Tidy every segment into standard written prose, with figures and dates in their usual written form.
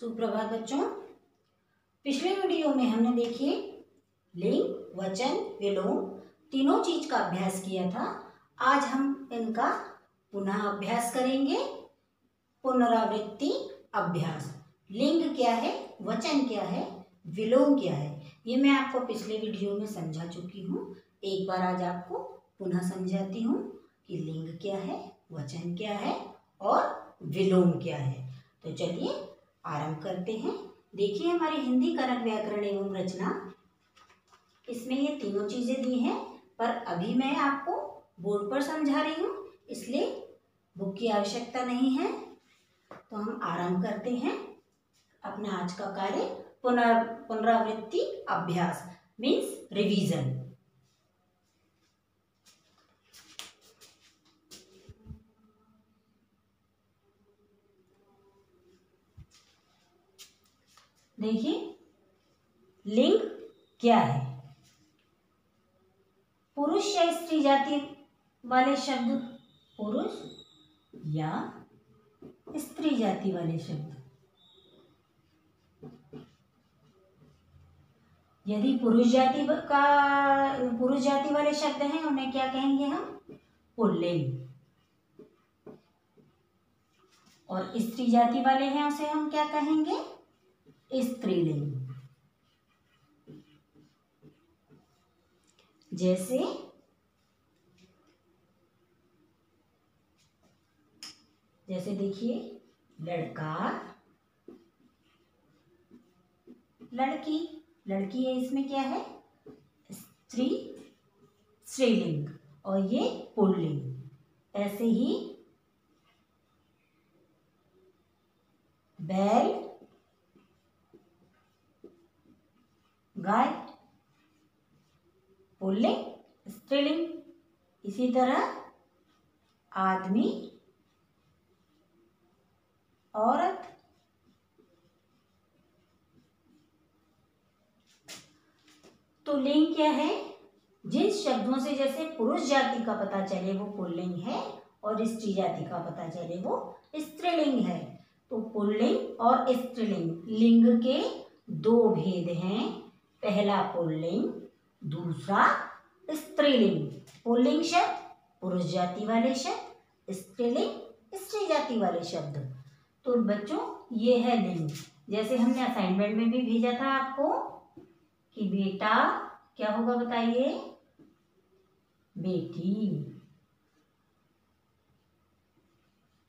सुप्रभात बच्चों। पिछले वीडियो में हमने देखिए लिंग, वचन, विलोम तीनों चीज का अभ्यास किया था। आज हम इनका पुनः अभ्यास करेंगे। पुनरावृत्ति अभ्यास। लिंग क्या है, वचन क्या है, विलोम क्या है, ये मैं आपको पिछले वीडियो में समझा चुकी हूँ। एक बार आज आपको पुनः समझाती हूँ कि लिंग क्या है, वचन क्या है और विलोम क्या है। तो चलिए आरंभ करते हैं। देखिए हमारी हिंदी कनक व्याकरण एवं रचना, इसमें ये तीनों चीजें दी हैं, पर अभी मैं आपको बोर्ड पर समझा रही हूँ, इसलिए बुक की आवश्यकता नहीं है। तो हम आरंभ करते हैं अपना आज का कार्य। पुनरावृत्ति अभ्यास मीन्स रिवीजन। देखिए लिंग क्या है, पुरुष या स्त्री जाति वाले शब्द, पुरुष या स्त्री जाति वाले शब्द। यदि पुरुष जाति वाले शब्द हैं उन्हें क्या कहेंगे हम, पुल्लिंग। और स्त्री जाति वाले हैं उसे हम क्या कहेंगे, स्त्रीलिंग। जैसे देखिए लड़का, लड़की, लड़की है इसमें क्या है, स्त्री, स्त्रीलिंग, और ये पुल्लिंग। ऐसे ही बैल, गाय, पुल्लिंग, स्त्रीलिंग। इसी तरह आदमी, औरत। तो लिंग क्या है, जिन शब्दों से जैसे पुरुष जाति का पता चले वो पुल्लिंग है और स्त्री जाति का पता चले वो स्त्रीलिंग है। तो पुल्लिंग और स्त्रीलिंग, लिंग के दो भेद हैं, पहला पुल्लिंग, दूसरा स्त्रीलिंग। पुल्लिंग शब्द पुरुष जाति वाले शब्द, स्त्रीलिंग स्त्री जाति वाले शब्द। तो बच्चों ये है लिंग। जैसे हमने असाइनमेंट में भी भेजा था आपको कि बेटा क्या होगा बताइए, बेटी।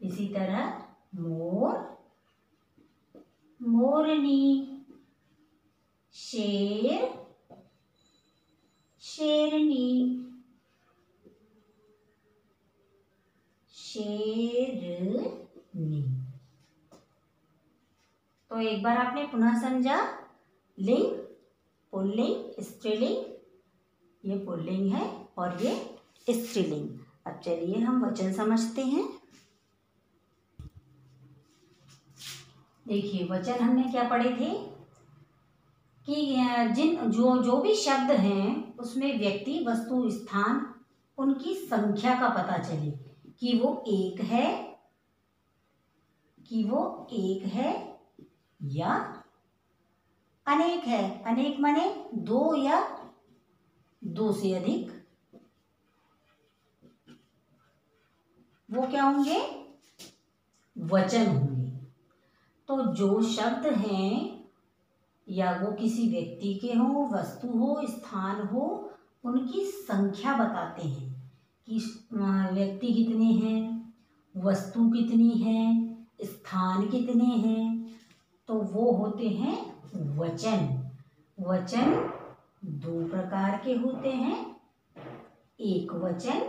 इसी तरह मोर, मोरनी, शेर, शेरनी, शेरनी। तो एक बार आपने पुनः समझा, लिंग, पुल्लिंग, स्त्रीलिंग, ये पुल्लिंग है और ये स्त्रीलिंग। अब चलिए हम वचन समझते हैं। देखिए वचन हमने क्या पढ़े थे कि जो भी शब्द हैं उसमें व्यक्ति, वस्तु, स्थान, उनकी संख्या का पता चले कि वो एक है या अनेक है। अनेक माने दो या दो से अधिक, वो क्या होंगे, वचन होंगे। तो जो शब्द हैं या वो किसी व्यक्ति के हो, वस्तु हो, स्थान हो, उनकी संख्या बताते हैं कि व्यक्ति कितने हैं, वस्तु कितनी है, स्थान कितने हैं। तो वो होते हैं वचन। वचन दो प्रकार के होते हैं, एक वचन,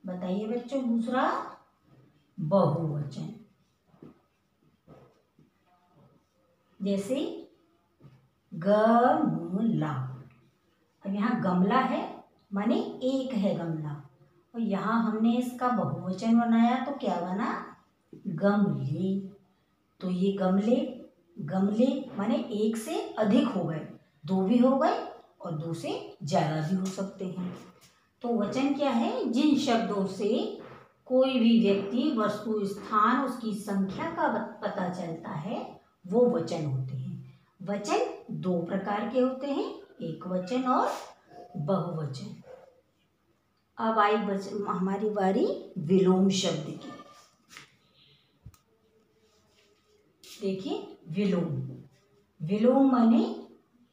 बताइए बच्चों, दूसरा बहुवचन। जैसे गमला, अब यहाँ गमला है माने एक है गमला, और यहाँ हमने इसका बहुवचन बनाया तो क्या बना, गमले। तो ये गमले, गमले माने एक से अधिक हो गए, दो भी हो गए और दो से ज्यादा भी हो सकते हैं। तो वचन क्या है, जिन शब्दों से कोई भी व्यक्ति, वस्तु, स्थान, उसकी संख्या का पता चलता है वो वचन होते हैं। वचन दो प्रकार के होते हैं, एक वचन और बहुवचन। अब आई हमारी बारी विलोम शब्द की। देखिए विलोम, विलोम माने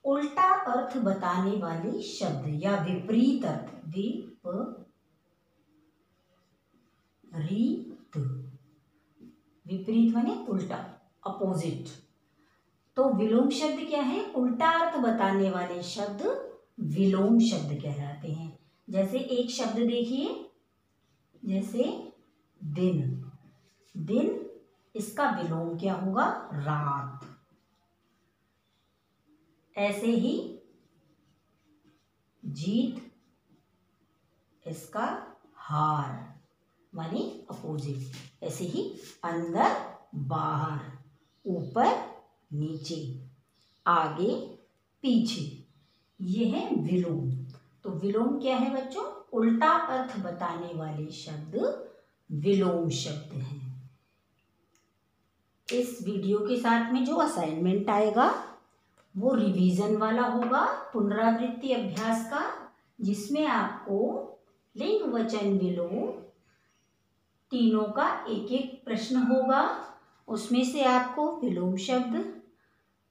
उल्टा अर्थ बताने वाले शब्द या विपरीत अर्थ, विपरीत माने उल्टा, अपोजिट। तो विलोम शब्द क्या है? उल्टा अर्थ बताने वाले शब्द विलोम शब्द कहलाते हैं। जैसे एक शब्द देखिए, जैसे दिन, दिन इसका विलोम क्या होगा? रात। ऐसे ही जीत, इसका हार माने अपोजिट। ऐसे ही अंदर बाहर, ऊपर नीचे, आगे पीछे, ये है विलोम। तो विलोम क्या है बच्चों? उल्टा अर्थ बताने वाले शब्द विलोम शब्द हैं। इस वीडियो के साथ में जो असाइनमेंट आएगा वो रिवीजन वाला होगा, पुनरावृत्ति अभ्यास का, जिसमें आपको लिंग वचन विलोम तीनों का एक एक प्रश्न होगा। उसमें से आपको विलोम शब्द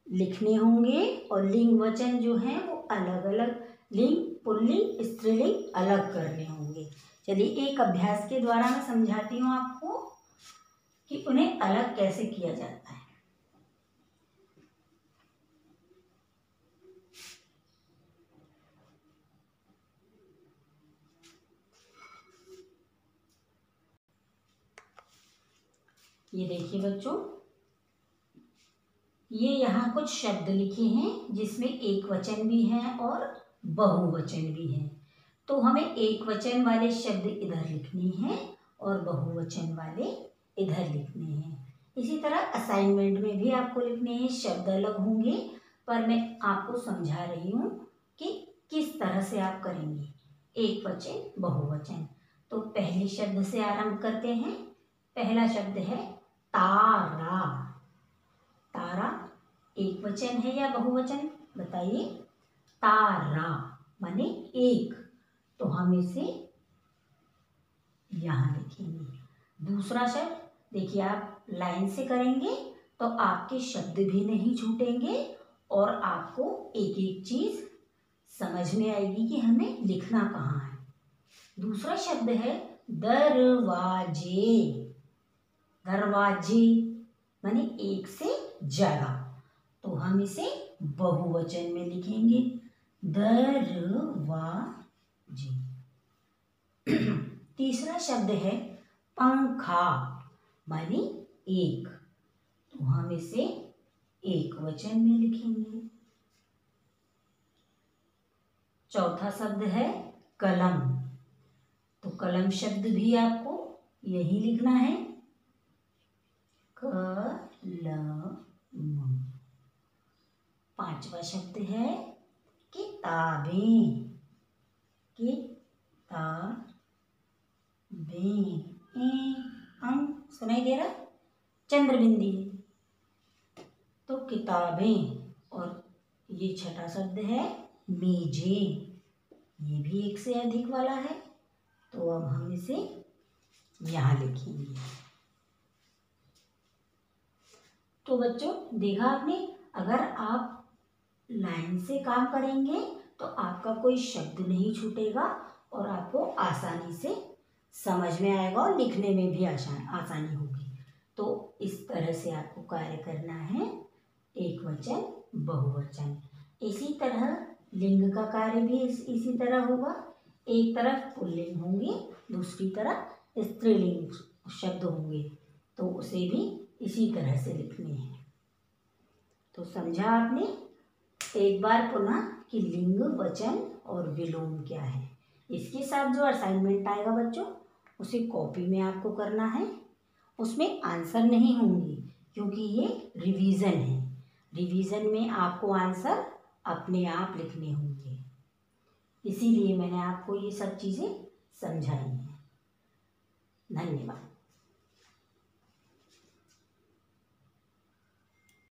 लिखने होंगे और लिंग वचन जो है वो अलग अलग, लिंग पुल्लिंग स्त्रीलिंग अलग करने होंगे। चलिए एक अभ्यास के द्वारा मैं समझाती हूँ आपको कि उन्हें अलग कैसे किया जाता है। ये देखिए बच्चों, ये यहाँ कुछ शब्द लिखे हैं जिसमें एक वचन भी है और बहुवचन भी है। तो हमें एक वचन वाले शब्द इधर लिखने हैं और बहुवचन वाले इधर लिखने हैं। इसी तरह असाइनमेंट में भी आपको लिखने हैं, शब्द अलग होंगे, पर मैं आपको समझा रही हूँ कि किस तरह से आप करेंगे, एक वचन बहुवचन। तो पहले शब्द से आरंभ करते हैं। पहला शब्द है तारा। तारा एक वचन है या बहुवचन? बताइए। तारा माने एक, तो हम इसे यहां लिखेंगे। दूसरा शब्द देखिए, आप लाइन से करेंगे तो आपके शब्द भी नहीं छूटेंगे और आपको एक एक चीज समझ में आएगी कि हमें लिखना कहाँ है। दूसरा शब्द है दरवाजे। दरवाजे माने एक से ज्यादा, तो हम इसे बहुवचन में लिखेंगे, दरवाजे। तीसरा शब्द है पंखा माने एक, तो हम इसे एक वचन में लिखेंगे। चौथा शब्द है कलम, तो कलम शब्द भी आपको यही लिखना है, कलम। पांचवा शब्द है किताबें। किताबें, सुनाई दे रहा? चंद्रबिंदी, तो किताबें। और ये छठा शब्द है मेजें, ये भी एक से अधिक वाला है, तो अब हम इसे यहां लिखेंगे। तो बच्चों देखा आपने, अगर आप लाइन से काम करेंगे तो आपका कोई शब्द नहीं छूटेगा और आपको आसानी से समझ में आएगा और लिखने में भी आसानी होगी। तो इस तरह से आपको कार्य करना है, एक वचन बहुवचन। इसी तरह लिंग का कार्य भी इसी तरह होगा। एक तरफ पुल्लिंग होंगे, दूसरी तरफ स्त्रीलिंग शब्द होंगे, तो उसे भी इसी तरह से लिखने हैं। तो समझा आपने? एक बार पुनः कि लिंग, वचन और विलोम क्या है। इसके साथ जो असाइनमेंट आएगा बच्चों, उसे कॉपी में आपको करना है। उसमें आंसर नहीं होंगे क्योंकि ये रिवीजन है। रिवीजन में आपको आंसर अपने आप लिखने होंगे, इसीलिए मैंने आपको ये सब चीज़ें समझाई हैं। धन्यवाद।